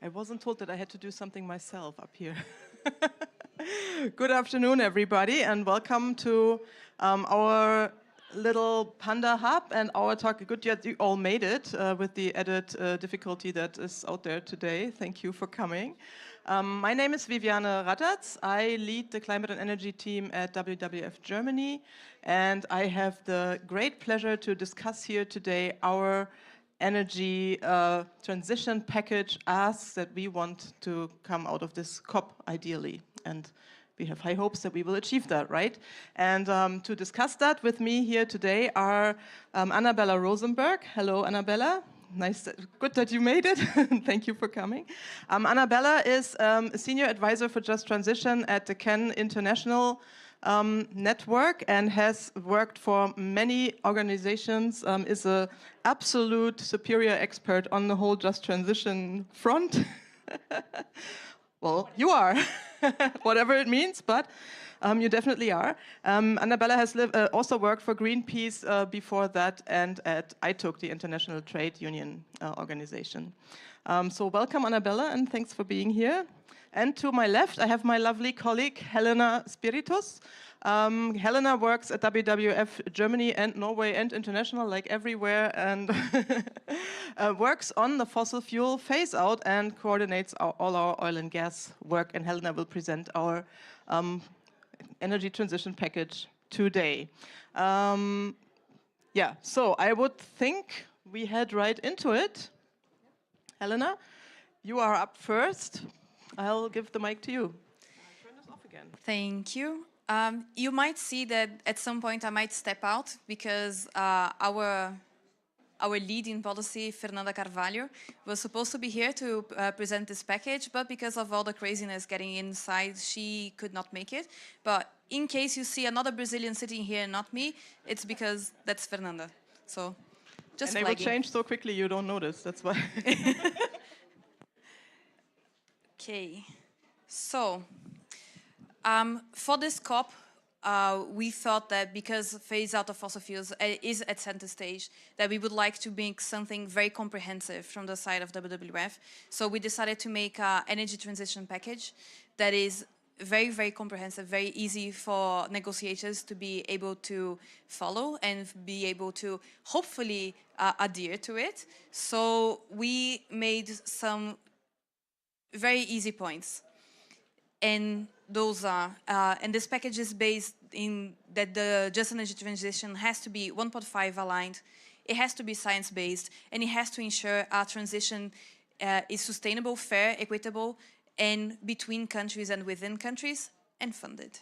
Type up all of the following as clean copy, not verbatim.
I wasn't told that I had to do something myself up here. Good afternoon, everybody, and welcome to our little Panda Hub and our talk. Good, you all made it with the added difficulty that is out there today. Thank you for coming. My name is Viviane Radatz. I lead the climate and energy team at WWF Germany, and I have the great pleasure to discuss here today our energy transition package asks that we want to come out of this COP ideally. And we have high hopes that we will achieve that, right? And to discuss that with me here today are Annabella Rosenberg. Hello, Annabella. Nice, good that you made it. Thank you for coming. Annabella is a senior advisor for Just Transition at the CAN International network and has worked for many organizations, is an absolute superior expert on the whole just transition front. Well, you are, whatever it means, but you definitely are. Annabella has also worked for Greenpeace before that and at ITUC, the International Trade Union Organization. So welcome, Annabella, and thanks for being here. And to my left, I have my lovely colleague, Helena Spiritus. Helena works at WWF Germany and Norway and international, like everywhere, and works on the fossil fuel phase out and coordinates all our oil and gas work. And Helena will present our energy transition package today. Yeah, so I would think we head right into it. Helena, you are up first. I'll give the mic to you. Turn this off again. Thank you. You might see that at some point I might step out because our lead in policy, Fernanda Carvalho, was supposed to be here to present this package, but because of all the craziness getting inside, she could not make it. But in case you see another Brazilian sitting here and not me, it's because that's Fernanda. So just and they will change so quickly you don't notice, that's why. Okay, so for this COP, we thought that because phase out of fossil fuels is at center stage, that we would like to make something very comprehensive from the side of WWF. So we decided to make an energy transition package that is very, very comprehensive, very easy for negotiators to be able to follow and be able to hopefully adhere to it. So we made some very easy points. And those are, and this package is based in that the just energy transition has to be 1.5 aligned, it has to be science-based, and it has to ensure our transition is sustainable, fair, equitable, and between countries and within countries, and funded.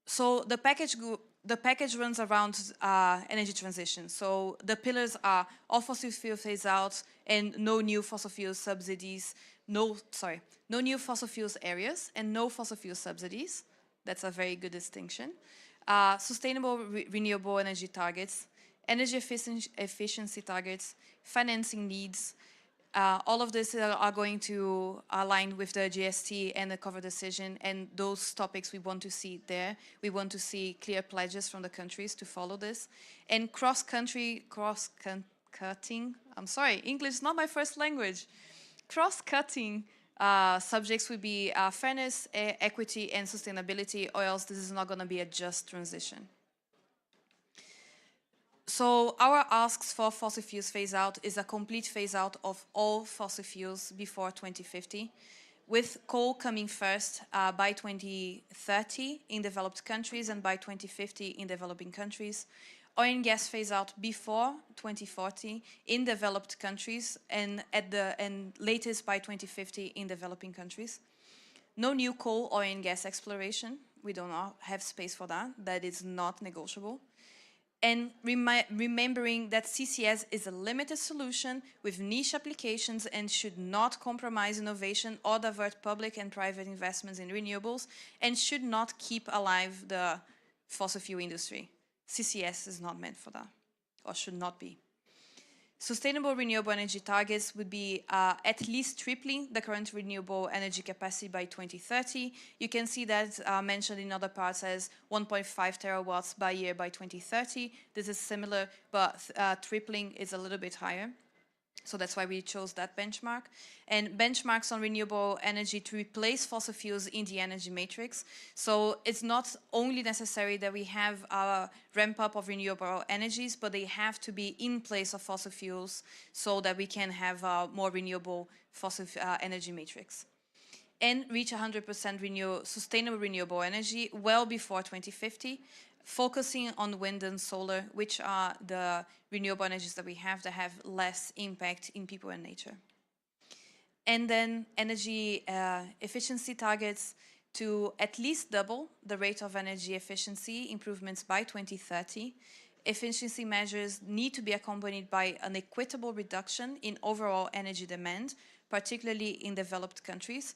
So the package runs around energy transition. So the pillars are all fossil fuel phase out and no new fossil fuel subsidies, no new fossil fuels areas and no fossil fuel subsidies. That's a very good distinction. Sustainable renewable energy targets, energy efficiency targets, financing needs. All of this are going to align with the GST and the cover decision, and those topics we want to see there. We want to see clear pledges from the countries to follow this. And cross-cutting, I'm sorry, English is not my first language. Cross-cutting subjects would be fairness, equity, and sustainability, or else this is not going to be a just transition. So our asks for fossil fuels phase out is a complete phase out of all fossil fuels before 2050, with coal coming first by 2030 in developed countries and by 2050 in developing countries. Oil and gas phase out before 2040 in developed countries and latest by 2050 in developing countries. No new coal, oil and gas exploration. We do not have space for that. That is not negotiable. And remembering that CCS is a limited solution with niche applications and should not compromise innovation or divert public and private investments in renewables and should not keep alive the fossil fuel industry. CCS is not meant for that, or should not be. Sustainable renewable energy targets would be at least tripling the current renewable energy capacity by 2030. You can see that mentioned in other parts as 1.5 terawatts by year by 2030. This is similar, but tripling is a little bit higher. So that's why we chose that benchmark. And benchmarks on renewable energy to replace fossil fuels in the energy matrix. So it's not only necessary that we have a ramp up of renewable energies, but they have to be in place of fossil fuels so that we can have a more renewable fossil energy matrix. And reach 100% sustainable renewable energy well before 2050, focusing on wind and solar, which are the renewable energies that we have that have less impact in people and nature. And then energy efficiency targets to at least double the rate of energy efficiency improvements by 2030. Efficiency measures need to be accompanied by an equitable reduction in overall energy demand, particularly in developed countries.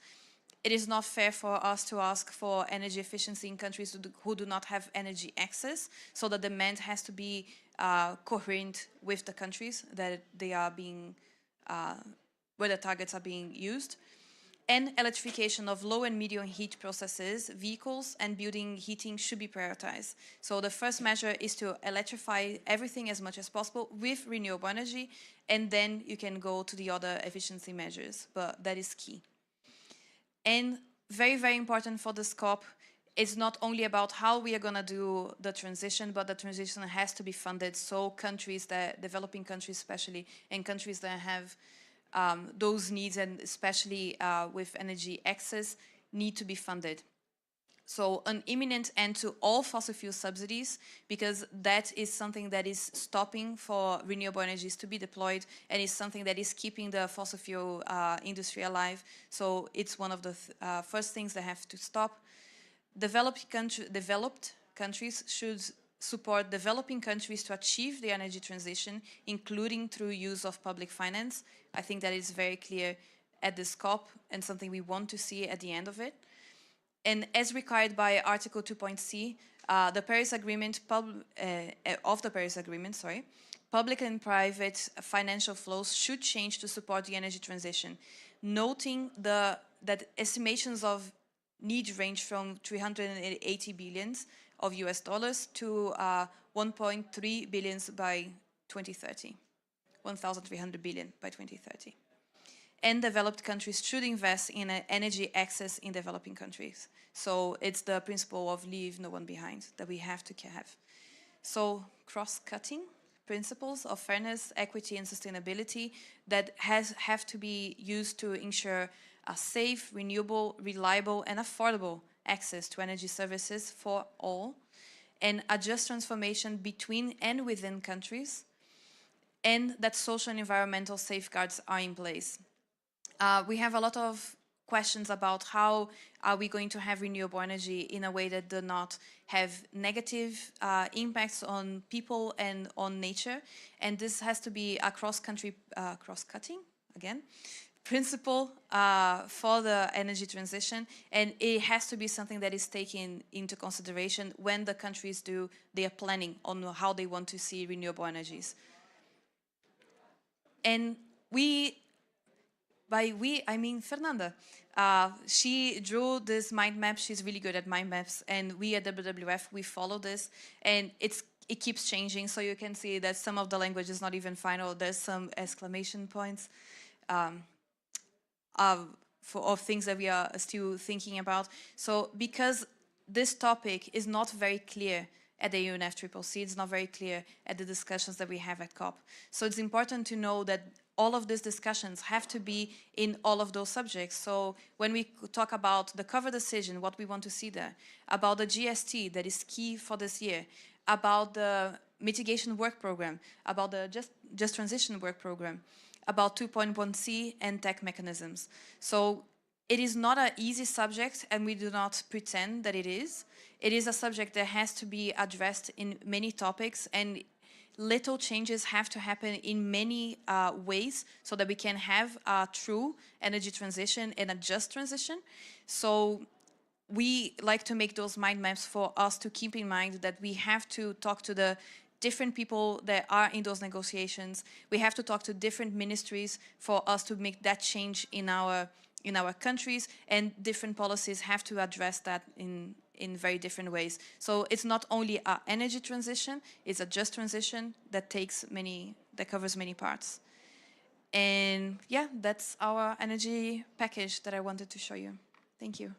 It is not fair for us to ask for energy efficiency in countries who do not have energy access, so the demand has to be coherent with the countries that they are being, where the targets are being used. And electrification of low and medium heat processes, vehicles, and building heating should be prioritized. So the first measure is to electrify everything as much as possible with renewable energy, and then you can go to the other efficiency measures, but that is key. And very, very important for this COP, it's not only about how we are going to do the transition, but the transition has to be funded. So countries, developing countries especially, and countries that have those needs, and especially with energy access, need to be funded. So an imminent end to all fossil fuel subsidies, because that is something that is stopping for renewable energies to be deployed, and is something that is keeping the fossil fuel industry alive. So it's one of the first things that have to stop. Developed countries should support developing countries to achieve the energy transition, including through use of public finance. I think that is very clear at this COP, and something we want to see at the end of it. And as required by Article 2.c, the Paris Agreement, public and private financial flows should change to support the energy transition, noting that estimations of need range from 380 billions of US dollars to 1.3 billions by 2030, 1,300 billion by 2030. And developed countries should invest in energy access in developing countries. So it's the principle of leave no one behind that we have to have. So cross-cutting principles of fairness, equity, and sustainability that have to be used to ensure a safe, renewable, reliable, and affordable access to energy services for all, and a just transformation between and within countries, and that social and environmental safeguards are in place. We have a lot of questions about how are we going to have renewable energy in a way that do not have negative impacts on people and on nature. And this has to be a cross-country, cross-cutting, again, principle for the energy transition. And it has to be something that is taken into consideration when the countries do their planning on how they want to see renewable energies. And by we, I mean Fernanda. She drew this mind map. She's really good at mind maps. And we at WWF, we follow this. And it keeps changing. So you can see that some of the language is not even final. There's some exclamation points of things that we are still thinking about. So because this topic is not very clear at the UNFCCC, it's not very clear at the discussions that we have at COP. So it's important to know that all of these discussions have to be in all of those subjects. So when we talk about the cover decision, what we want to see there, about the GST that is key for this year, about the mitigation work program, about the just transition work program, about 2.1c and tech mechanisms. So it is not an easy subject, and we do not pretend that it is. It is a subject that has to be addressed in many topics, and little changes have to happen in many ways so that we can have a true energy transition and a just transition. So we like to make those mind maps for us to keep in mind that we have to talk to the different people that are in those negotiations. We have to talk to different ministries for us to make that change in our countries, and different policies have to address that in very different ways. So it's not only an energy transition, it's a just transition that covers many parts. And yeah, that's our energy package that I wanted to show you. Thank you.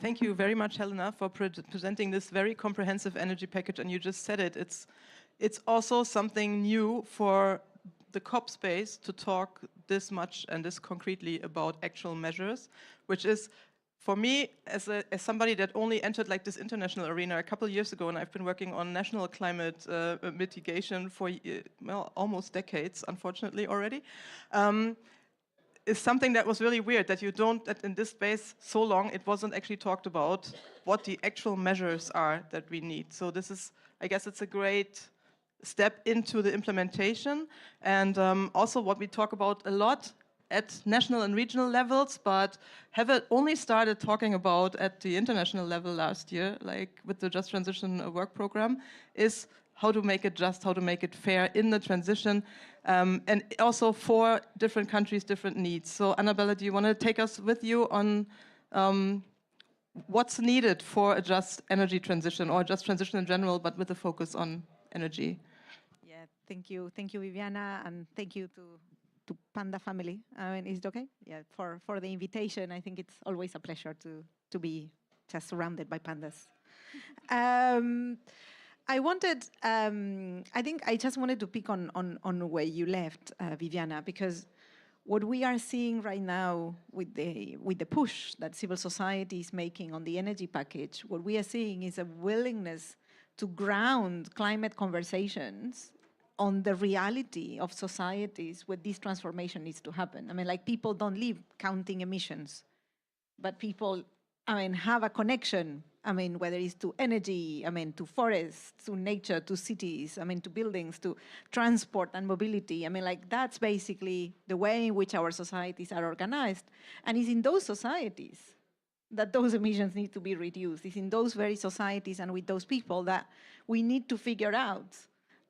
Thank you very much, Helena, for presenting this very comprehensive energy package. And you just said it, it's also something new for the COP space to talk this much and this concretely about actual measures, which is, for me, as somebody that only entered like this international arena a couple of years ago, and I've been working on national climate mitigation for well, almost decades, unfortunately already, is something that was really weird, that you don't, that in this space so long, it wasn't actually talked about what the actual measures are that we need. So this is, I guess it's a great step into the implementation, and also what we talk about a lot at national and regional levels, but have it only started talking about at the international level last year, like with the Just Transition work program, is how to make it just, how to make it fair in the transition, and also for different countries, different needs. So Annabella, do you want to take us with you on what's needed for a just energy transition, or just transition in general, but with a focus on energy? Yeah, thank you, Viviana, and thank you to Panda family. I mean, is it okay? Yeah, for the invitation. I think it's always a pleasure to be just surrounded by pandas. I think I just wanted to pick on where you left, Viviana, because what we are seeing right now with the push that civil society is making on the energy package, what we are seeing is a willingness to ground climate conversations on the reality of societies where this transformation needs to happen. I mean, like, people don't live counting emissions, but people, I mean, have a connection. I mean, whether it's to energy, I mean, to forests, to nature, to cities, I mean, to buildings, to transport and mobility. I mean, like, that's basically the way in which our societies are organized. And it's in those societies that those emissions need to be reduced. It's in those very societies and with those people that we need to figure out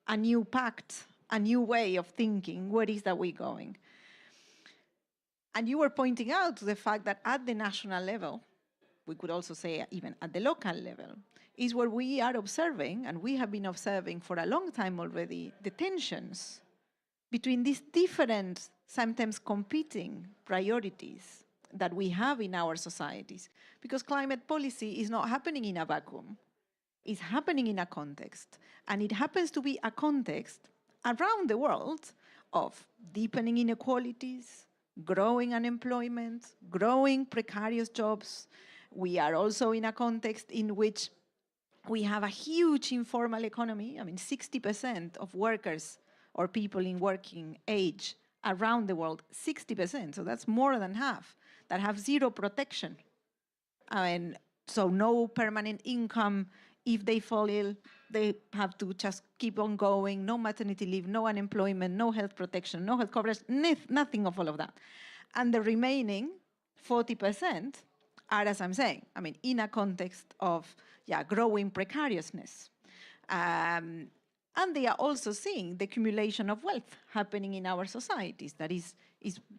a new pact, a new way of thinking. Where is that we're going? And you were pointing out the fact that at the national level, we could also say even at the local level, is where we are observing, and we have been observing for a long time already, the tensions between these different, sometimes competing priorities that we have in our societies. Because climate policy is not happening in a vacuum. It's happening in a context. And it happens to be a context around the world of deepening inequalities, growing unemployment, growing precarious jobs. We are also in a context in which we have a huge informal economy. I mean, 60% of workers or people in working age around the world, 60%, so that's more than half, that have zero protection. I mean, so no permanent income. If they fall ill, they have to just keep on going, no maternity leave, no unemployment, no health protection, no health coverage, nothing of all of that. And the remaining 40% are, as I'm saying, I mean, in a context of growing precariousness. And they are also seeing the accumulation of wealth happening in our societies that is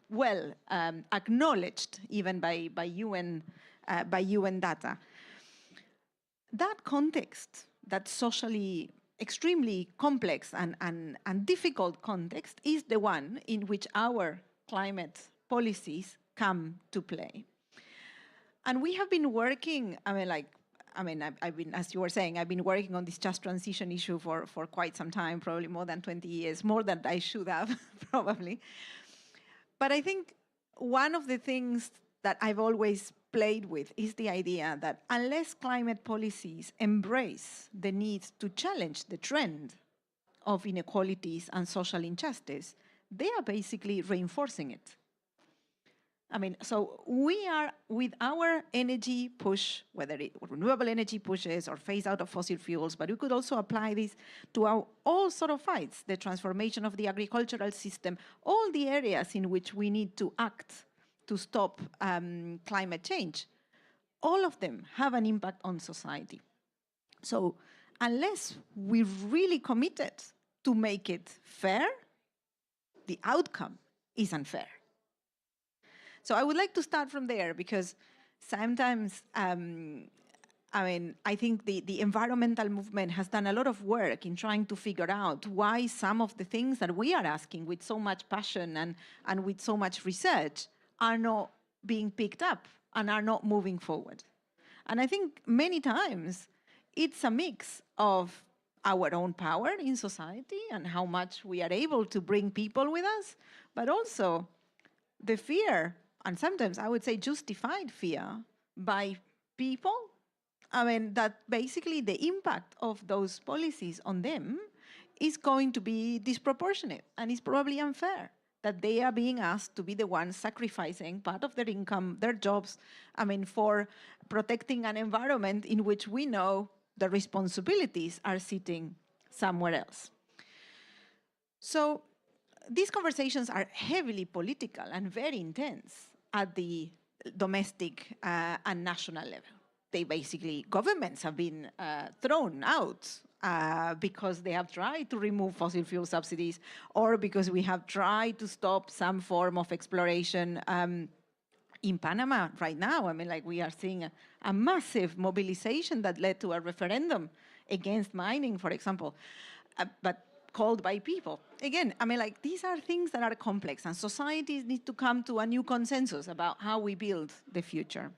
well acknowledged even by UN data. That context, that socially extremely complex and difficult context, is the one in which our climate policies come to play. And we have been working, I've been, as you were saying, I've been working on this just transition issue for quite some time, probably more than 20 years, more than I should have, probably. But I think one of the things that I've always played with is the idea that unless climate policies embrace the need to challenge the trend of inequalities and social injustice, they are basically reinforcing it. I mean, so we are, with our energy push, whether it renewable energy pushes or phase out of fossil fuels, but we could also apply this to our all sort of fights, the transformation of the agricultural system, all the areas in which we need to act to stop climate change. All of them have an impact on society. So unless we're really committed to make it fair, the outcome is unfair. So I would like to start from there, because sometimes I mean, I think the environmental movement has done a lot of work in trying to figure out why some of the things that we are asking with so much passion and with so much research are not being picked up and are not moving forward. And I think many times it's a mix of our own power in society and how much we are able to bring people with us, but also the fear, and sometimes I would say justified fear by people. I mean, that basically the impact of those policies on them is going to be disproportionate and it's probably unfair that they are being asked to be the ones sacrificing part of their income, their jobs, I mean, for protecting an environment in which we know the responsibilities are sitting somewhere else. So these conversations are heavily political and very intense at the domestic and national level. They basically, governments have been thrown out because they have tried to remove fossil fuel subsidies or because we have tried to stop some form of exploration in Panama right now. I mean, like we are seeing a massive mobilization that led to a referendum against mining, for example, but called by people. Again, I mean, like these are things that are complex and societies need to come to a new consensus about how we build the future.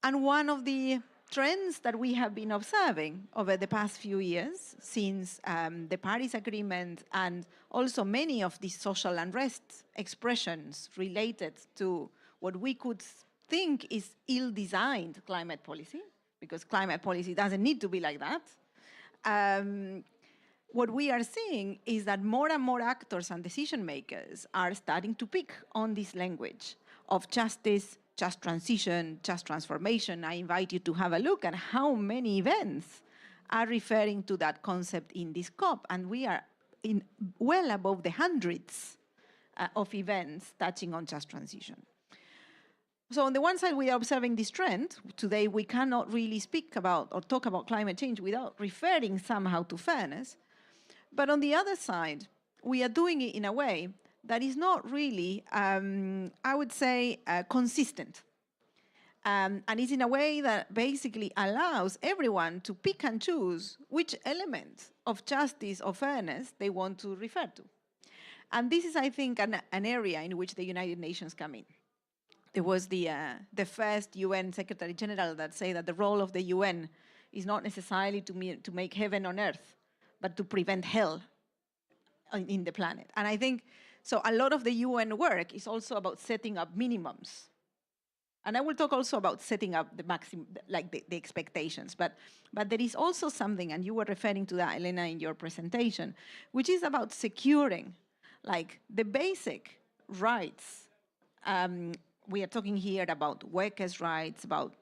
And one of the trends that we have been observing over the past few years since the Paris Agreement and also many of these social unrest expressions related to what we could think is ill-designed climate policy, because climate policy doesn't need to be like that. What we are seeing is that more and more actors and decision makers are starting to pick on this language of justice, just transition, just transformation. I invite you to have a look at how many events are referring to that concept in this COP, and we are in well above the hundreds of events touching on just transition. So on the one side, we are observing this trend. Today, we cannot really speak about or talk about climate change without referring somehow to fairness. But on the other side, we are doing it in a way that is not really, I would say, consistent. And it's in a way that basically allows everyone to pick and choose which element of justice or fairness they want to refer to. And this is, I think, an area in which the United Nations come in. There was the first UN Secretary General that said that the role of the UN is not necessarily to make heaven on earth, but to prevent hell in the planet. And I think, so a lot of the UN work is also about setting up minimums. And I will talk also about setting up the maximum, like the expectations. But there is also something, and you were referring to that, Elena, in your presentation, which is about securing like the basic rights. We are talking here about workers' rights, about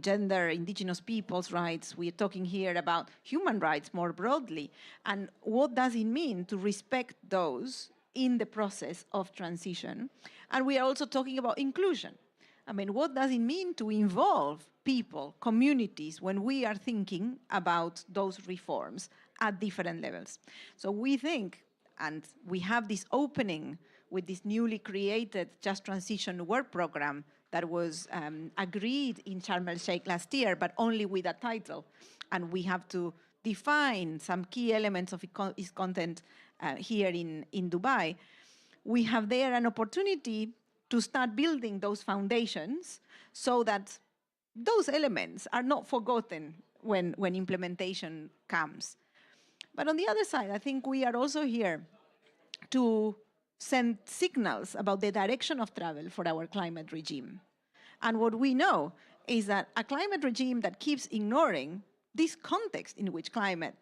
gender, indigenous peoples' rights. We are talking here about human rights more broadly. And what does it mean to respect those in the process of transition? And we are also talking about inclusion. I mean, what does it mean to involve people, communities, when we are thinking about those reforms at different levels? So we think, and we have this opening with this newly created Just Transition work program that was agreed in Sharm el-Sheikh last year, but only with a title. And we have to define some key elements of its content here in Dubai. We have there an opportunity to start building those foundations so that those elements are not forgotten when implementation comes. But on the other side, I think we are also here to send signals about the direction of travel for our climate regime. And what we know is that a climate regime that keeps ignoring this context in which climate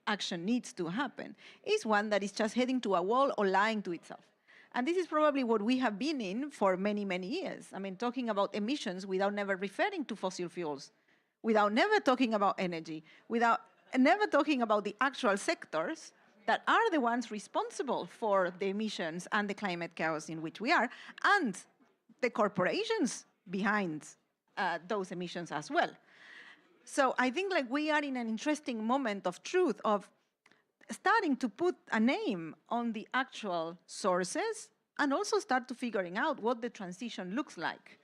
action needs to happen is one that is just heading to a wall or lying to itself. And this is probably what we have been in for many, many years. I mean, talking about emissions without never referring to fossil fuels, without never talking about energy, without never talking about the actual sectors that are the ones responsible for the emissions and the climate chaos in which we are, and the corporations behind those emissions as well. So I think like we are in an interesting moment of truth, of starting to put a name on the actual sources and also start to figuring out what the transition looks like.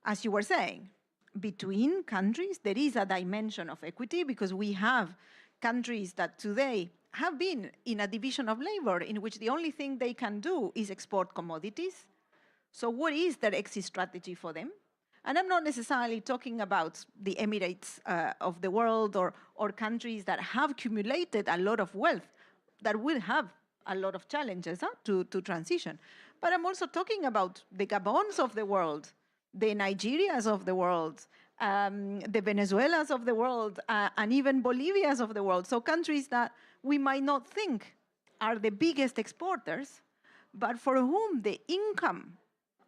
As you were saying, between countries, there is a dimension of equity because we have countries that today have been in a division of labor in which the only thing they can do is export commodities. So what is their exit strategy for them? And I'm not necessarily talking about the Emirates of the world or countries that have accumulated a lot of wealth that will have a lot of challenges to transition. But I'm also talking about the Gabons of the world, the Nigerias of the world, the Venezuelas of the world, and even Bolivias of the world. So countries that we might not think are the biggest exporters, but for whom the income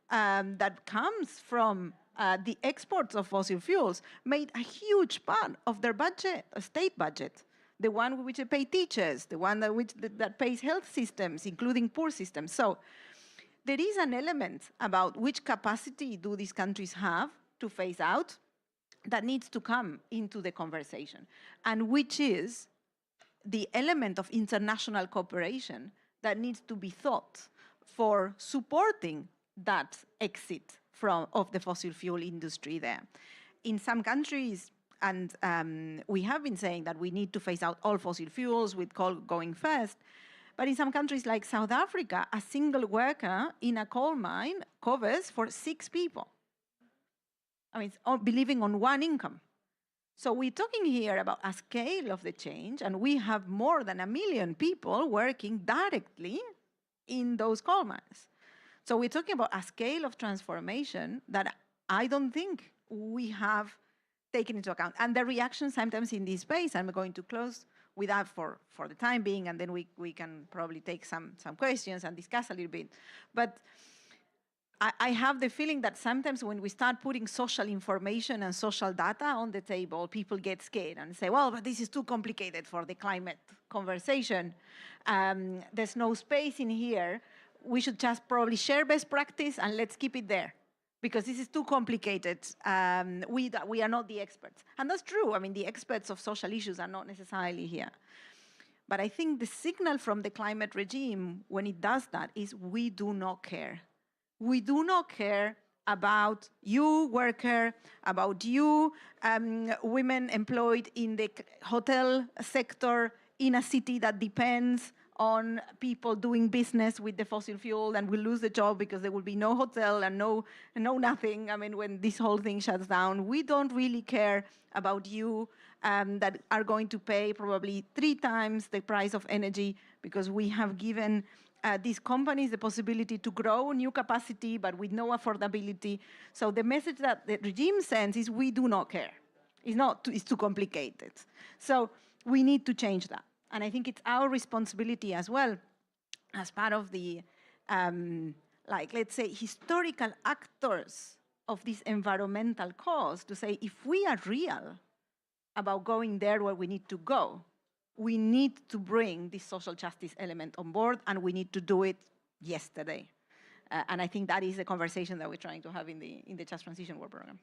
that comes from the exports of fossil fuels made a huge part of their budget, a state budget. The one which they pay teachers, the one that pays health systems, including poor systems. So there is an element about which capacity do these countries have to phase out that needs to come into the conversation, and which is the element of international cooperation that needs to be thought for supporting that exit of the fossil fuel industry there. In some countries, and we have been saying that we need to phase out all fossil fuels with coal going first, but in some countries like South Africa, a single worker in a coal mine covers for 6 people. I mean, it's living on one income. So we're talking here about a scale of the change, and we have more than 1 million people working directly in those coal mines. So we're talking about a scale of transformation that I don't think we have taken into account. And the reaction sometimes in this space, I'm going to close with that for the time being, and then we can probably take some questions and discuss a little bit. But I have the feeling that sometimes when we start putting social information and social data on the table, people get scared and say, well, but this is too complicated for the climate conversation. There's no space in here. We should just probably share best practice and let's keep it there because this is too complicated. We are not the experts. And that's true. I mean, the experts of social issues are not necessarily here. But I think the signal from the climate regime when it does that is we do not care. We do not care about you, worker, about you, women employed in the hotel sector in a city that depends on people doing business with the fossil fuel and will lose the job because there will be no hotel and no nothing. I mean, when this whole thing shuts down, we don't really care about you that are going to pay probably 3 times the price of energy because we have given these companies the possibility to grow new capacity, but with no affordability. So the message that the regime sends is we do not care. It's too complicated. So we need to change that. And I think it's our responsibility as well, as part of the, let's say, historical actors of this environmental cause, to say if we are real about going there where we need to go, we need to bring this social justice element on board, and we need to do it yesterday. And I think that is the conversation that we're trying to have in the Just Transition World Program.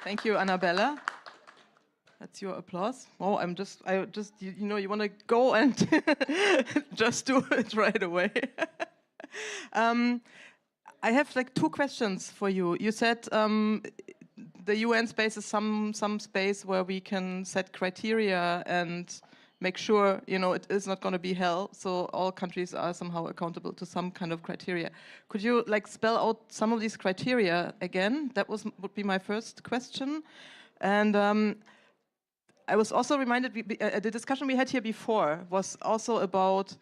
Thank you, Annabella. That's your applause. Oh, I just, you want to go and just do it right away. I have 2 questions for you. You said the UN space is some space where we can set criteria and make sure, it is not going to be hell. So all countries are somehow accountable to some kind of criteria. Could you spell out some of these criteria again? That would be my first question. And I was also reminded, the discussion we had here before was also about,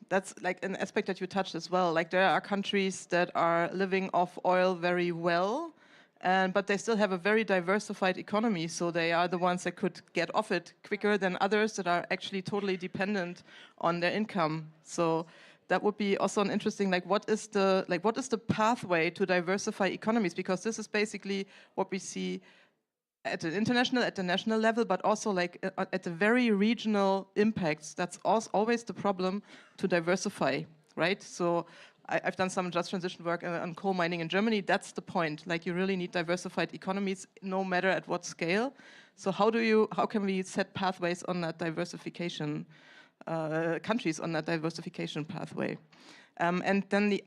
that's an aspect that you touched as well. There are countries that are living off oil very well, but they still have a very diversified economy, so they are the ones that could get off it quicker than others that are actually totally dependent on their income. So that would be also an interesting, what is the pathway to diversify economies? Because this is basically what we see at the national level, but also at the very regional impacts. That's always the problem to diversify, right? So I've done some just transition work on coal mining in Germany. That's the point. You really need diversified economies, no matter at what scale. So how can we set pathways on that diversification, countries on that diversification pathway? And then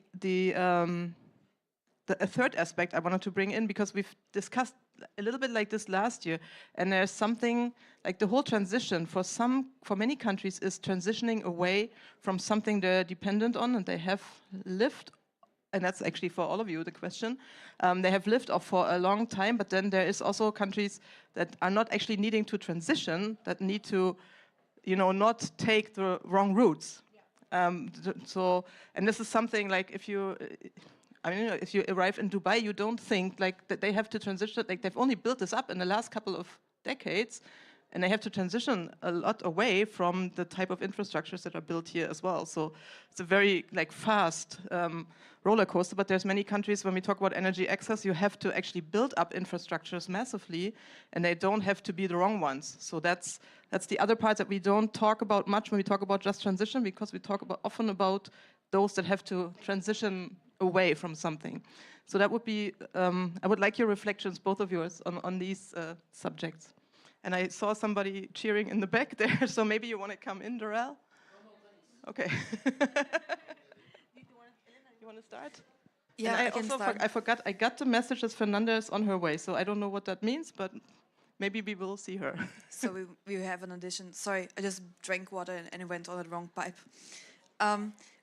a third aspect I wanted to bring in, because we've discussed a little bit like this last year, and there's something like the whole transition for many countries is transitioning away from something they're dependent on and they have lived, and that's actually for all of you the question, they have lived off for a long time, but then there is also countries that are not actually needing to transition, that need to, you know, not take the wrong routes. So, and this is something like if you, I mean, if you arrive in Dubai, you don't think like that they have to transition, like they've only built this up in the last couple of decades, and they have to transition a lot away from the type of infrastructures that are built here as well. So it's a very like fast roller coaster, but there's many countries, when we talk about energy access, you have to actually build up infrastructures massively, and they don't have to be the wrong ones. So that's the other part that we don't talk about much when we talk about just transition, because we talk often about those that have to transition away from something. So that would be, I would like your reflections, both of yours, on these subjects. And I saw somebody cheering in the back there, so maybe you want to come in, Darrell? Okay. You want to start? Yeah, and I can also start. I forgot, I got the message that Fernanda is on her way, so I don't know what that means, but maybe we will see her. So we have an audition. Sorry, I just drank water and it went on the wrong pipe.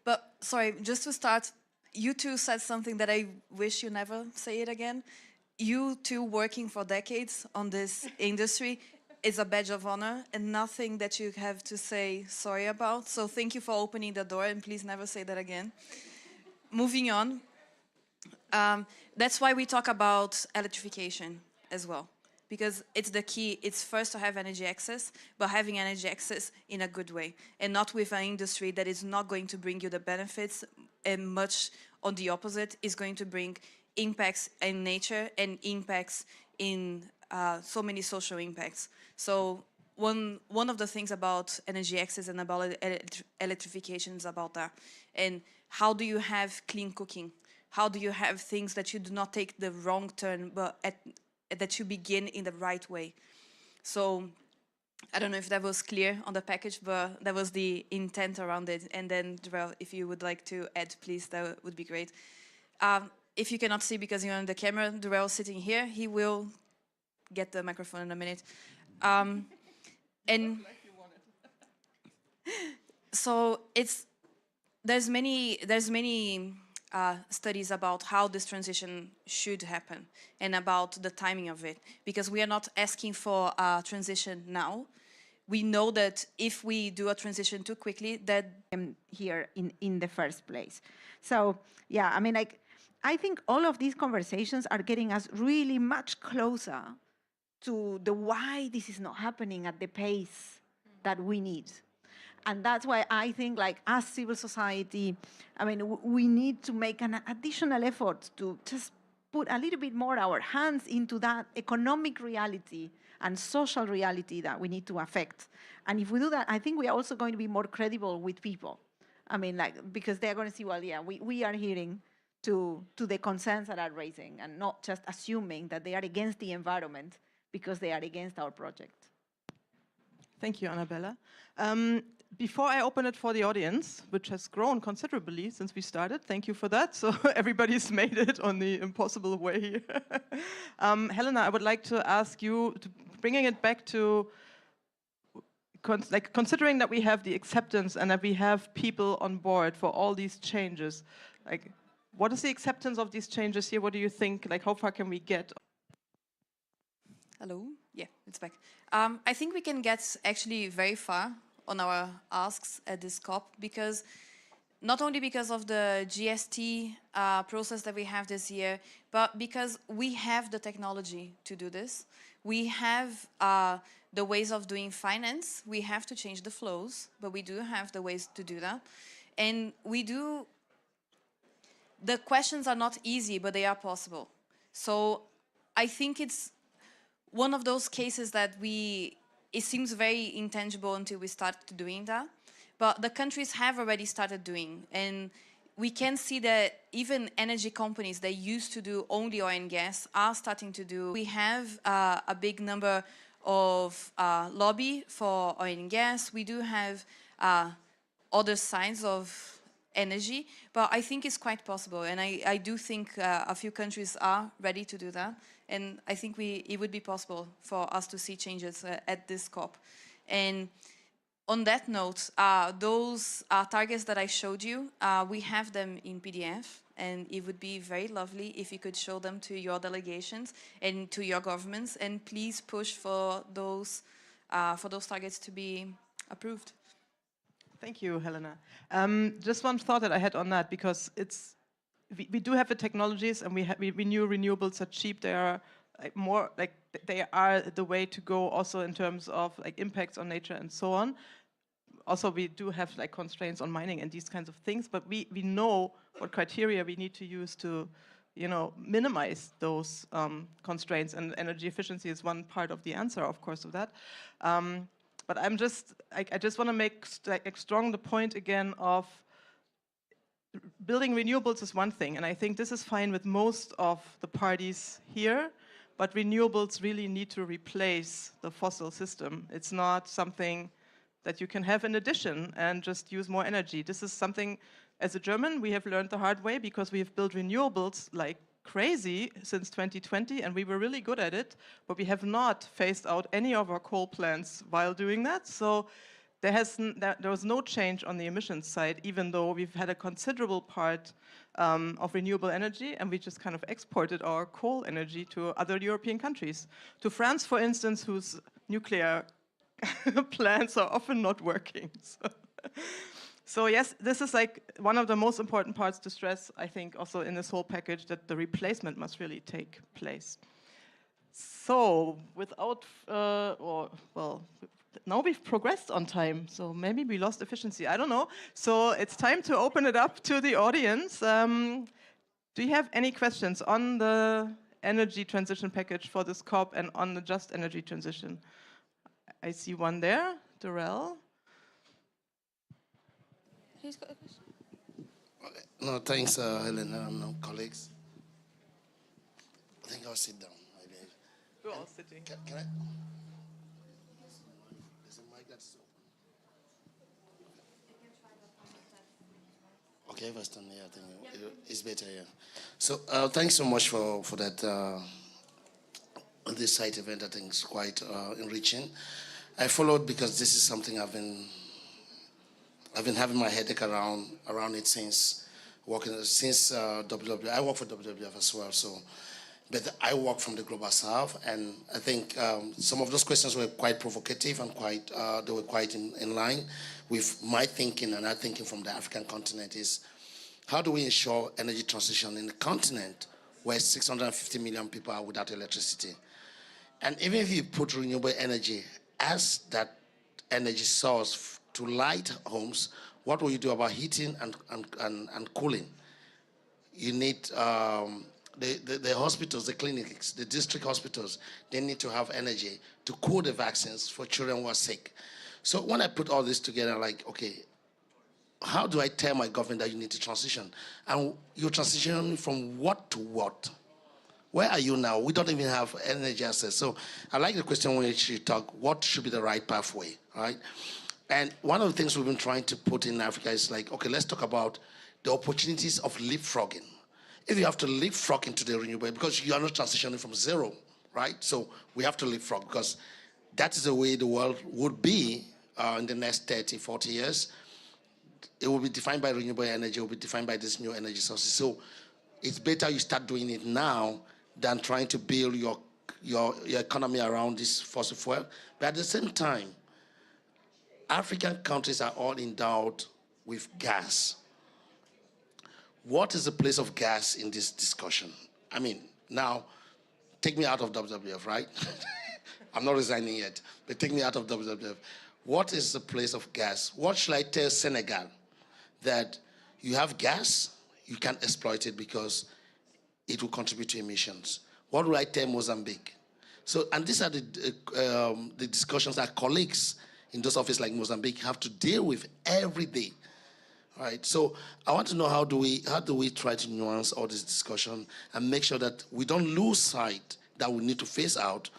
But sorry, just to start, you two said something that I wish you never say it again. You two working for decades on this industry is a badge of honor and nothing that you have to say sorry about. So thank you for opening the door, and please never say that again. Moving on, that's why we talk about electrification as well, because it's the key. It's first to have energy access, but having energy access in a good way, and not with an industry that is not going to bring you the benefits, and much on the opposite, is going to bring impacts in nature and impacts in so many social impacts. So one of the things about energy access and about electrification is about that. And how do you have clean cooking? How do you have things that you do not take the wrong turn, but that you begin in the right way? So I don't know if that was clear on the package, but that was the intent around it. And then, Darrell, if you would like to add, please, that would be great. If you cannot see because you're on the camera, Darrell sitting here, he will get the microphone in a minute. And so there's many studies about how this transition should happen and about the timing of it, because we are not asking for a transition now. We know that if we do a transition too quickly, that here in the first place. So yeah, I mean, like, I think all of these conversations are getting us really much closer to the why this is not happening at the pace that we need. And that's why I think, like, as civil society, I mean, we need to make an additional effort to just put a little bit more our hands into that economic reality and social reality that we need to affect. And if we do that, I think we are also going to be more credible with people. I mean, like, because they're going to see, well, yeah, we are hearing to the concerns that are raising, and not just assuming that they are against the environment because they are against our project. Thank you, Annabella. Before I open it for the audience, which has grown considerably since we started, thank you for that. So everybody's made it on the impossible way here. Helena, I would like to ask you, bringing it back to considering that we have the acceptance and that we have people on board for all these changes, like, what is the acceptance of these changes here? What do you think? Like, how far can we get? Hello? Yeah, it's back. I think we can get actually very far on our asks at this COP, because not only because of the GST process that we have this year, but because we have the technology to do this. We have the ways of doing finance. We have to change the flows, but we do have the ways to do that. And we do. The questions are not easy, but they are possible. So I think it's one of those cases that it seems very intangible until we start doing that. But the countries have already started doing. And we can see that even energy companies that used to do only oil and gas are starting to do. We have a big number of lobby for oil and gas. We do have other signs of energy, but I think it's quite possible, and I do think a few countries are ready to do that, and I think it would be possible for us to see changes at this COP. And on that note, those targets that I showed you, we have them in PDF, and it would be very lovely if you could show them to your delegations and to your governments, and please push for those targets to be approved. Thank you, Helena. Just one thought that I had on that, because we do have the technologies, and we knew renewables are cheap. They are more like they are the way to go, also in terms of like impacts on nature and so on. Also, we do have like constraints on mining and these kinds of things, but we know what criteria we need to use to, minimize those constraints, and energy efficiency is one part of the answer, of course, of that. But I just want to make strong the point again of building renewables is one thing, and I think this is fine with most of the parties here, but renewables really need to replace the fossil system. It's not something that you can have in addition and just use more energy. This is something, as a German, we have learned the hard way, because we have built renewables like crazy since 2020, and we were really good at it, but we have not phased out any of our coal plants while doing that. So there was no change on the emissions side, even though we've had a considerable part of renewable energy, and we just kind of exported our coal energy to other European countries. To France, for instance, whose nuclear plants are often not working. So yes, this is like one of the most important parts to stress, I think, also in this whole package, that the replacement must really take place. So without, now we've progressed on time, so maybe we lost efficiency, I don't know. So it's time to open it up to the audience. Do you have any questions on the energy transition package for this COP and on the just energy transition? I see one there, Darrell. Who's got a question? Okay. No, thanks, Helena and colleagues. I think I'll sit down. Maybe. We're all sitting. Can I? There's a mic that's open. Okay, if I stand here, I think it's better here. So thanks so much for that. This site event, I think, is quite enriching. I followed because this is something I've been having my headache around it since WWF. I work for WWF as well, so but I work from the Global South, and I think some of those questions were quite provocative and they were quite in line with my thinking and our thinking from the African continent. Is how do we ensure energy transition in the continent where 650 million people are without electricity? And even if you put renewable energy as that energy source to light homes, what will you do about heating and cooling? You need the hospitals, the clinics, the district hospitals, they need to have energy to cool the vaccines for children who are sick. So when I put all this together, I'm like, okay, how do I tell my government that you need to transition? And you're transitioning from what to what? Where are you now? We don't even have energy access. So I like the question when you talk, what should be the right pathway, right? And one of the things we've been trying to put in Africa is like, okay, let's talk about the opportunities of leapfrogging. If you have to leapfrog into the renewable, because you are not transitioning from zero, right? So we have to leapfrog, because that is the way the world would be in the next 30, 40 years. It will be defined by renewable energy, it will be defined by these new energy sources. So it's better you start doing it now than trying to build your economy around this fossil fuel. But at the same time, African countries are all endowed with gas. What is the place of gas in this discussion? I mean, now, take me out of WWF, right? I'm not resigning yet, but take me out of WWF. What is the place of gas? What should I tell Senegal? That you have gas, you can't exploit it because it will contribute to emissions. What will I tell Mozambique? So, and these are the discussions that colleagues in those offices like Mozambique have to deal with every day. Right. So I want to know how do we try to nuance all this discussion and make sure that we don't lose sight that we need to phase out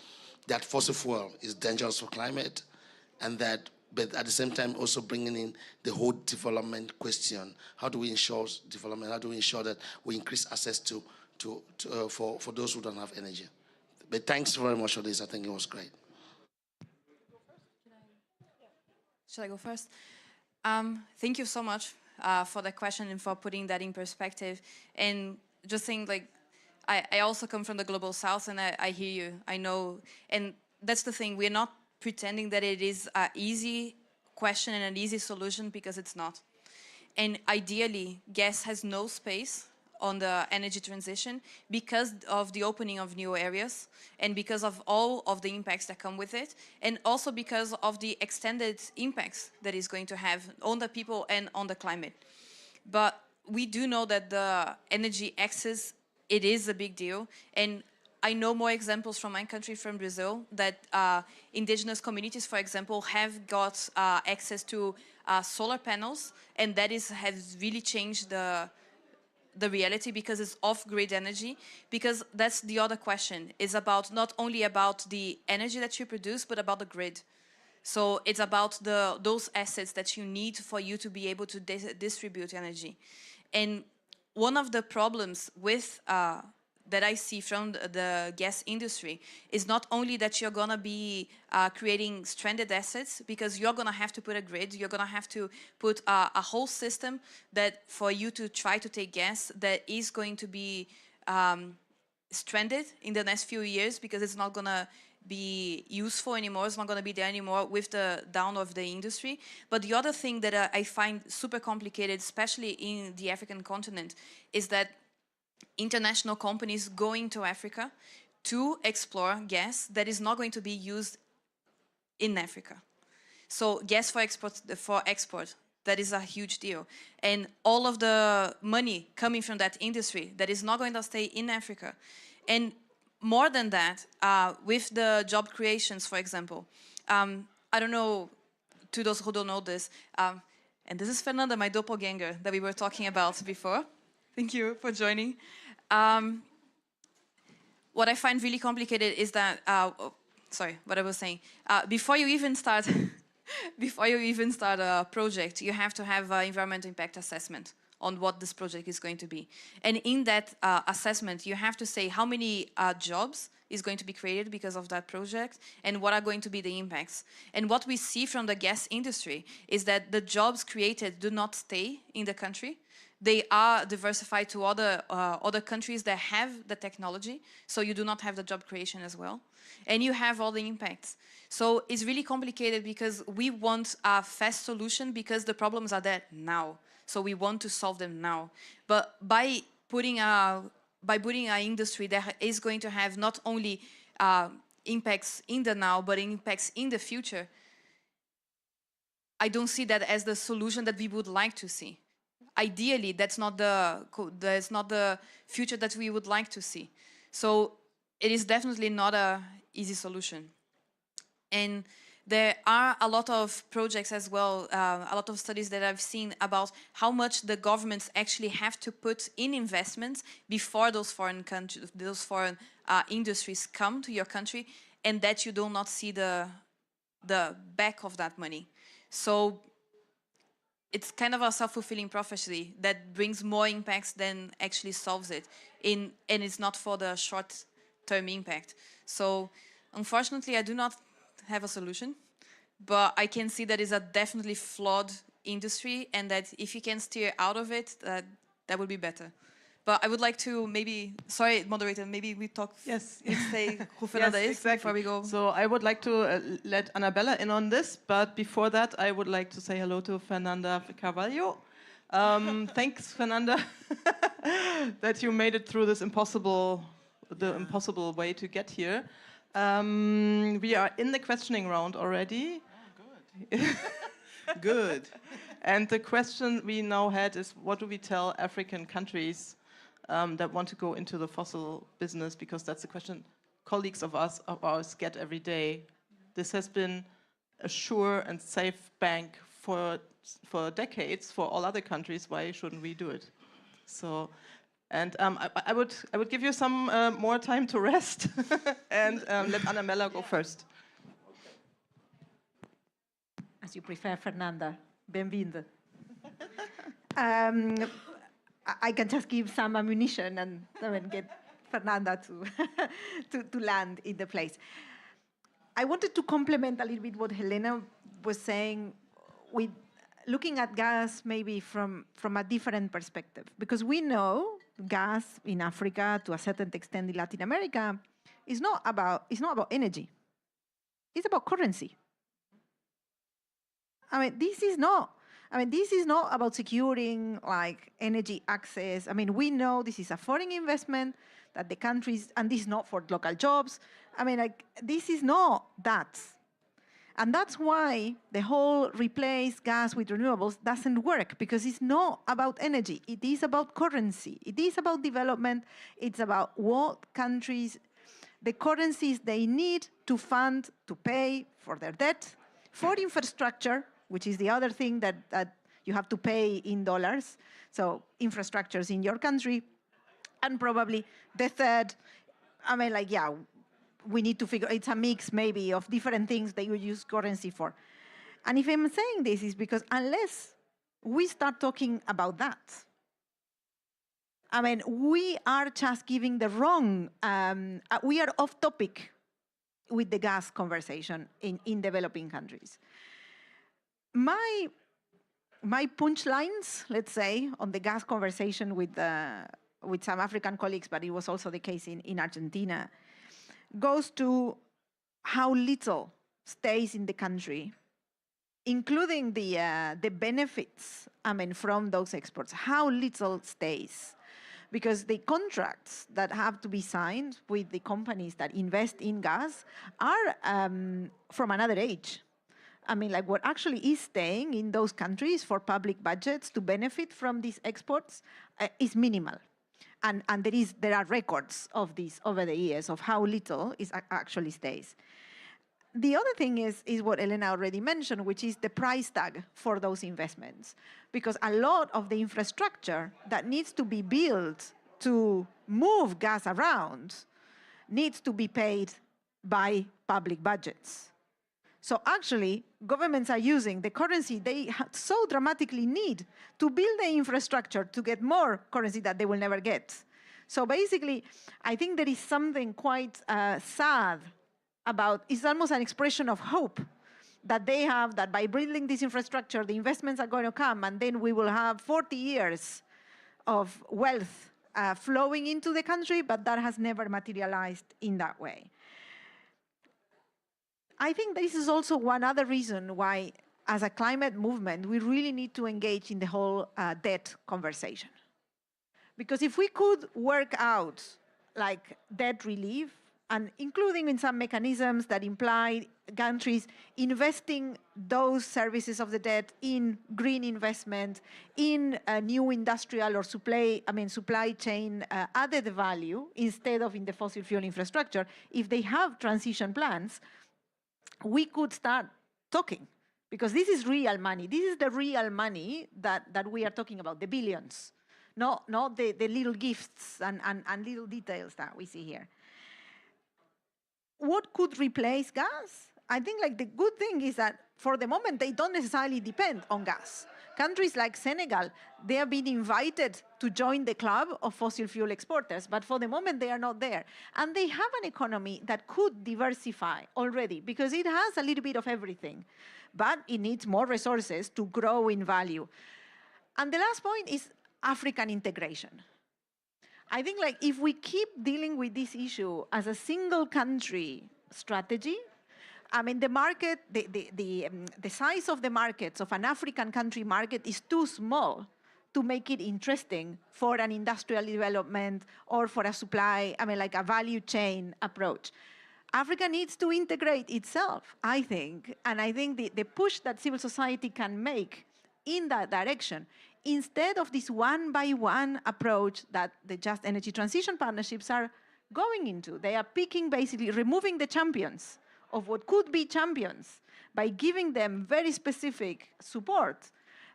that fossil fuel is dangerous for climate, and that but at the same time also bringing in the whole development question. How do we ensure development? How do we ensure that we increase access for those who don't have energy? But thanks very much for this. I think it was great. Should I go first? Thank you so much for the question and for putting that in perspective. And just saying, like, I also come from the Global South, and I hear you, I know. And that's the thing, we're not pretending that it is an easy question and an easy solution, because it's not. And ideally, gas has no space on the energy transition because of the opening of new areas and because of all of the impacts that come with it, and also because of the extended impacts that it's going to have on the people and on the climate. But we do know that the energy access, it is a big deal. And I know more examples from my country, from Brazil, that indigenous communities, for example, have got access to solar panels, and that has really changed the reality, because it's off-grid energy. Because that's the other question, is about not only about the energy that you produce, but about the grid. So it's about those assets that you need for you to be able to distribute energy. And one of the problems with that I see from the gas industry is not only that you're gonna be creating stranded assets, because you're gonna have to put a grid, you're gonna have to put a whole system that for you to try to take gas that is going to be stranded in the next few years, because it's not gonna be useful anymore, it's not gonna be there anymore with the down of the industry. But the other thing that I find super complicated, especially in the African continent, is that international companies going to Africa to explore gas that is not going to be used in Africa. So gas for export, that is a huge deal. And all of the money coming from that industry that is not going to stay in Africa. And more than that, with the job creations, for example, I don't know, to those who don't know this, and this is Fernanda, my doppelganger that we were talking about before. Thank you for joining. What I find really complicated is that, sorry, what I was saying. Before you even start, before you even start a project, you have to have an environmental impact assessment on what this project is going to be. And in that assessment, you have to say how many jobs is going to be created because of that project and what are going to be the impacts. And what we see from the gas industry is that the jobs created do not stay in the country. They are diversified to other countries that have the technology, so you do not have the job creation as well. And you have all the impacts. So it's really complicated because we want a fast solution because the problems are there now. So we want to solve them now. But by putting an industry that is going to have not only impacts in the now, but impacts in the future, I don't see that as the solution that we would like to see. Ideally, that's not the future that we would like to see. So it is definitely not an easy solution. And there are a lot of projects as well, a lot of studies that I've seen about how much the governments actually have to put in investments before those foreign countries, those foreign industries come to your country, and that you do not see the back of that money. So it's kind of a self-fulfilling prophecy that brings more impacts than actually solves it, and it's not for the short-term impact. So unfortunately, I do not have a solution, but I can see that it's a definitely flawed industry, and that if you can steer out of it, that would be better. But I would like to maybe, sorry, moderator, maybe we talk. Yes. Let's say who Fernanda is before we go. So I would like to let Annabella in on this, but before that, I would like to say hello to Fernanda Carvalho. Thanks, Fernanda, that you made it through this impossible way to get here. We are in the questioning round already. Oh, good. Good. And the question we now had is, what do we tell African countries that want to go into the fossil business? Because that's the question colleagues of ours get every day. This has been a sure and safe bank for decades for all other countries. Why shouldn't we do it? So, and I would give you some more time to rest and let Annabella go first. you prefer, Fernanda. Bem-vinda. I can just give some ammunition and get Fernanda to land in the place. I wanted to complement a little bit what Helena was saying with looking at gas maybe from a different perspective. Because we know gas in Africa, to a certain extent in Latin America, is not about energy. It's about currency. This is not about securing like energy access. We know this is a foreign investment that the countries, and this is not for local jobs. This is not that. And that's why the whole replace gas with renewables doesn't work, because it's not about energy. It is about currency. It is about development. It's about what countries, the currencies they need to fund, to pay for their debt, for infrastructure, which is the other thing that you have to pay in dollars. So infrastructures in your country. And probably the third, we need to figure, it's a mix maybe of different things that you use currency for. And if I'm saying this is because unless we start talking about that, we are just giving the wrong, we are off topic with the gas conversation in developing countries. My punchlines, let's say, on the gas conversation with some African colleagues, but it was also the case in Argentina, goes to how little stays in the country, including the benefits, from those exports, how little stays. Because the contracts that have to be signed with the companies that invest in gas are from another age. What actually is staying in those countries for public budgets to benefit from these exports is minimal. And there are records of this over the years of how little is actually stays. The other thing is what Elena already mentioned, which is the price tag for those investments. Because a lot of the infrastructure that needs to be built to move gas around needs to be paid by public budgets. So actually, governments are using the currency they so dramatically need to build the infrastructure to get more currency that they will never get. So basically, I think there is something quite sad about, it's almost an expression of hope that they have, that by building this infrastructure, the investments are going to come, and then we will have 40 years of wealth flowing into the country, but that has never materialized in that way. I think this is also one other reason why, as a climate movement, we really need to engage in the whole debt conversation. Because if we could work out like debt relief, and including in some mechanisms that imply countries investing those services of the debt in green investment, in a new industrial or supply chain added value instead of in the fossil fuel infrastructure, if they have transition plans, we could start talking, because this is real money. This is the real money that we are talking about, the billions, not the little gifts and little details that we see here. What could replace gas? I think the good thing is that for the moment, they don't necessarily depend on gas. Countries like Senegal, they have been invited to join the club of fossil fuel exporters, but for the moment they are not there. And they have an economy that could diversify already, because it has a little bit of everything, but it needs more resources to grow in value. And the last point is African integration. I think if we keep dealing with this issue as a single country strategy, the market, the size of the markets of an African country market is too small to make it interesting for an industrial development or for a supply, a value chain approach. Africa needs to integrate itself, I think, and I think the push that civil society can make in that direction, instead of this one-by-one approach that the Just Energy Transition Partnerships are going into. They are picking, basically removing the champions of what could be champions by giving them very specific support.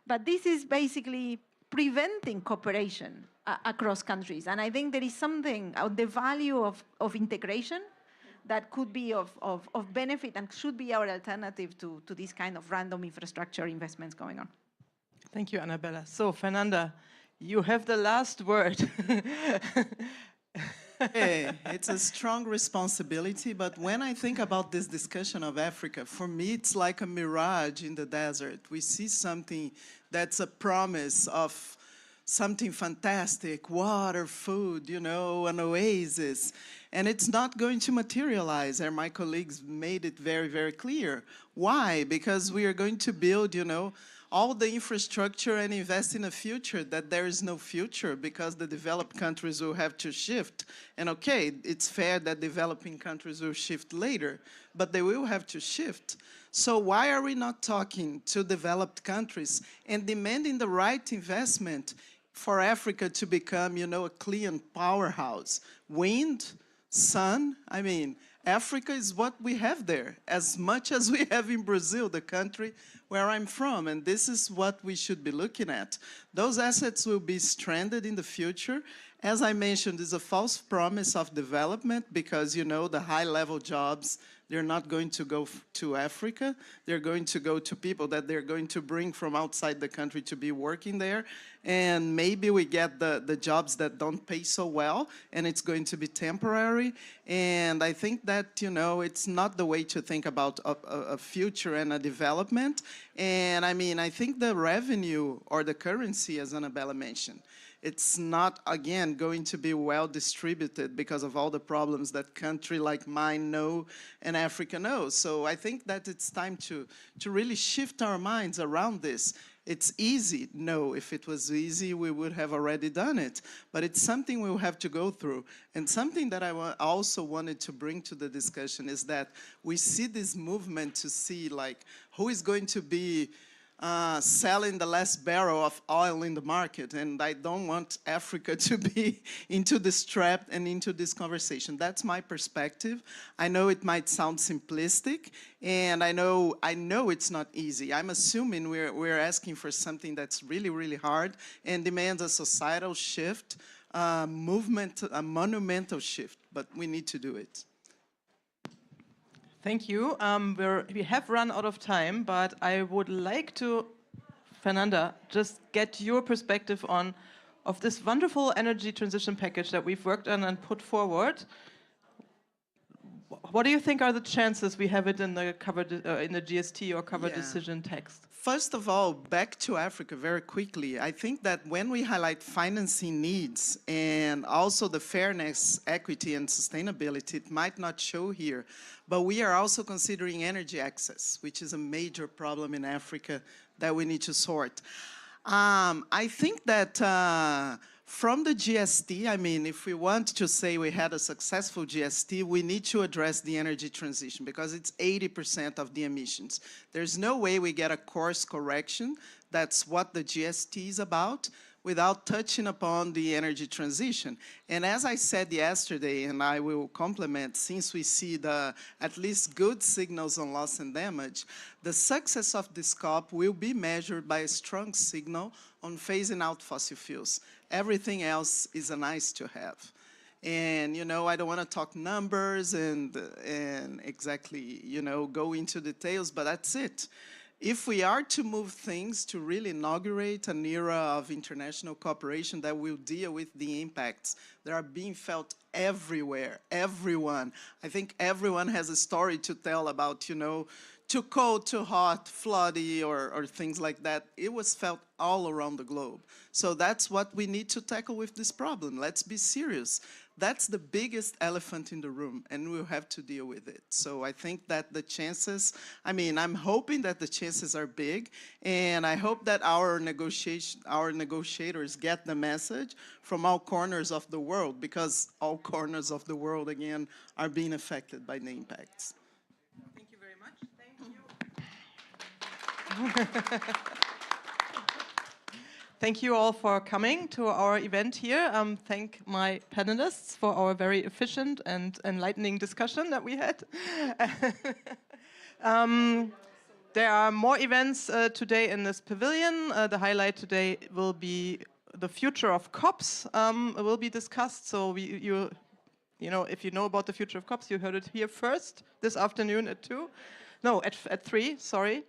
But this is basically preventing cooperation across countries. And I think there is something, the value of integration that could be of benefit and should be our alternative to this kind of random infrastructure investments going on. Thank you, Annabella. So, Fernanda, you have the last word. Hey, it's a strong responsibility, but when I think about this discussion of Africa, for me it's like a mirage in the desert. We see something that's a promise of something fantastic, water, food, you know, an oasis, and it's not going to materialize, and my colleagues made it very, very clear. Why? Because we are going to build, you know, all the infrastructure and invest in a future that there is no future because the developed countries will have to shift. And okay, it's fair that developing countries will shift later, but they will have to shift. So why are we not talking to developed countries and demanding the right investment for Africa to become, you know, a clean powerhouse? Wind, sun, I mean, Africa is what we have there, as much as we have in Brazil, the country where I'm from, and this is what we should be looking at. Those assets will be stranded in the future. As I mentioned, it's a false promise of development because, you know, the high-level jobs, they're not going to go to Africa. They're going to go to people that they're going to bring from outside the country to be working there. And maybe we get the jobs that don't pay so well, and it's going to be temporary. And I think that, you know, it's not the way to think about a future and a development. And I mean, I think the revenue or the currency, as Annabella mentioned, it's not, again, going to be well distributed because of all the problems that country like mine know and Africa knows. So I think that it's time to really shift our minds around this. It's easy. No, if it was easy, we would have already done it. But it's something we'll have to go through. And something that I also wanted to bring to the discussion is that we see this movement to see, like, who is going to be selling the last barrel of oil in the market, and I don't want Africa to be into this trap and into this conversation. That's my perspective. I know it might sound simplistic, and I know it's not easy. I'm assuming we're asking for something that's really, really hard and demands a societal shift, movement, a monumental shift, but we need to do it. Thank you. We have run out of time, but I would like to, Fernanda, just get your perspective of this wonderful energy transition package that we've worked on and put forward. What do you think are the chances we have it in the in the GST or cover decision text? First of all, back to Africa very quickly. I think that when we highlight financing needs and also the fairness, equity, and sustainability, it might not show here, but we are also considering energy access, which is a major problem in Africa that we need to sort. I think that from the GST, I mean, if we want to say we had a successful GST, we need to address the energy transition because it's 80% of the emissions. There's no way we get a course correction. That's what the GST is about, without touching upon the energy transition. And as I said yesterday, and I will complement, since we see at least good signals on loss and damage, the success of this COP will be measured by a strong signal on phasing out fossil fuels. Everything else is a nice to have. And, you know, I don't want to talk numbers and exactly, you know, go into details, but that's it. If we are to move things to really inaugurate an era of international cooperation that will deal with the impacts that are being felt everywhere, everyone. I think everyone has a story to tell about, you know, too cold, too hot, floody, or things like that. It was felt all around the globe. So that's what we need to tackle with this problem. Let's be serious. That's the biggest elephant in the room, and we'll have to deal with it. So I think that the chances, I mean, I'm hoping that the chances are big, and I hope that our negotiators get the message from all corners of the world, because all corners of the world, again, are being affected by the impacts. Thank you very much. Thank you. Thank you all for coming to our event here. Thank my panelists for our very efficient and enlightening discussion that we had. There are more events today in this pavilion. The highlight today will be the future of COPs will be discussed. So You know, if you know about the future of COPs, you heard it here first this afternoon at 2. No, at 3, sorry.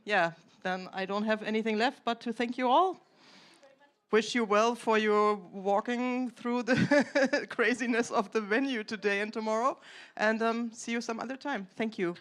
Yeah, then I don't have anything left but to thank you all. Wish you well for your walking through the craziness of the venue today and tomorrow. And see you some other time. Thank you.